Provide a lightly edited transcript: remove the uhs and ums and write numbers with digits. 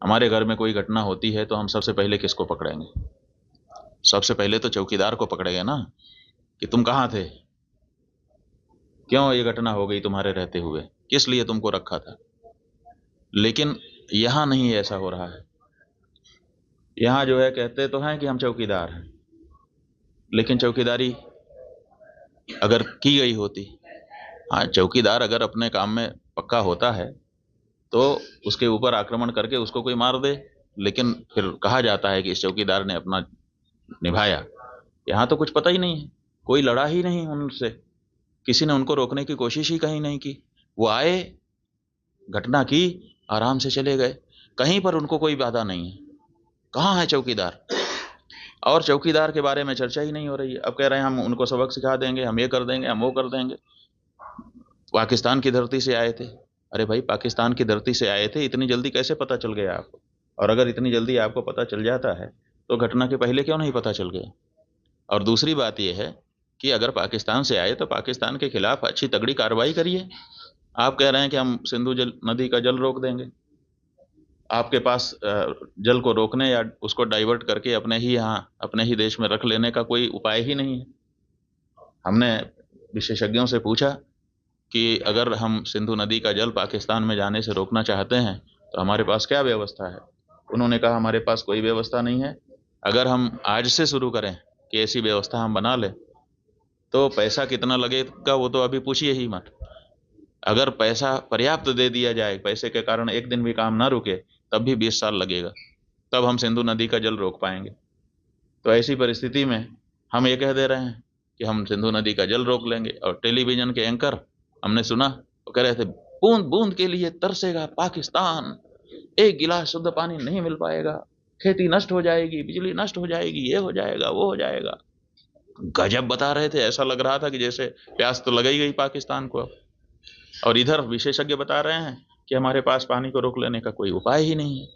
हमारे घर में कोई घटना होती है तो हम सबसे पहले किसको पकड़ेंगे? सबसे पहले तो चौकीदार को पकड़ेंगे ना, कि तुम कहाँ थे, क्यों ये घटना हो गई तुम्हारे रहते हुए, किस लिए तुमको रखा था। लेकिन यहाँ नहीं ऐसा हो रहा है। यहाँ जो है कहते तो हैं कि हम चौकीदार हैं, लेकिन चौकीदारी अगर की गई होती, हाँ चौकीदार अगर अपने काम में पक्का होता है तो उसके ऊपर आक्रमण करके उसको कोई मार दे, लेकिन फिर कहा जाता है कि इस चौकीदार ने अपना निभाया। यहाँ तो कुछ पता ही नहीं है, कोई लड़ा ही नहीं उनसे, किसी ने उनको रोकने की कोशिश ही कहीं नहीं की। वो आए, घटना की, आराम से चले गए, कहीं पर उनको कोई बाधा नहीं है। कहाँ है चौकीदार? और चौकीदार के बारे में चर्चा ही नहीं हो रही है। अब कह रहे हैं हम उनको सबक सिखा देंगे, हम ये कर देंगे, हम वो कर देंगे। पाकिस्तान की धरती से आए थे। अरे भाई, पाकिस्तान की धरती से आए थे, इतनी जल्दी कैसे पता चल गया आपको? और अगर इतनी जल्दी आपको पता चल जाता है तो घटना के पहले क्यों नहीं पता चल गया? और दूसरी बात यह है कि अगर पाकिस्तान से आए तो पाकिस्तान के खिलाफ अच्छी तगड़ी कार्रवाई करिए। आप कह रहे हैं कि हम सिंधु जल नदी का जल रोक देंगे। आपके पास जल को रोकने या उसको डाइवर्ट करके अपने ही यहाँ अपने ही देश में रख लेने का कोई उपाय ही नहीं है। हमने विशेषज्ञों से पूछा कि अगर हम सिंधु नदी का जल पाकिस्तान में जाने से रोकना चाहते हैं तो हमारे पास क्या व्यवस्था है। उन्होंने कहा हमारे पास कोई व्यवस्था नहीं है। अगर हम आज से शुरू करें कि ऐसी व्यवस्था हम बना लें तो पैसा कितना लगेगा वो तो अभी पूछिए ही मत। अगर पैसा पर्याप्त दे दिया जाए, पैसे के कारण एक दिन भी काम ना रुके, तब भी 20 साल लगेगा, तब हम सिंधु नदी का जल रोक पाएंगे। तो ऐसी परिस्थिति में हम ये कह दे रहे हैं कि हम सिंधु नदी का जल रोक लेंगे। और टेलीविजन के एंकर हमने सुना, वो कह रहे थे बूंद बूंद के लिए तरसेगा पाकिस्तान, एक गिलास शुद्ध पानी नहीं मिल पाएगा, खेती नष्ट हो जाएगी, बिजली नष्ट हो जाएगी, ये हो जाएगा, वो हो जाएगा। गजब बता रहे थे, ऐसा लग रहा था कि जैसे प्यास तो लग ही गई पाकिस्तान को अब। और इधर विशेषज्ञ बता रहे हैं कि हमारे पास पानी को रोक लेने का कोई उपाय ही नहीं है।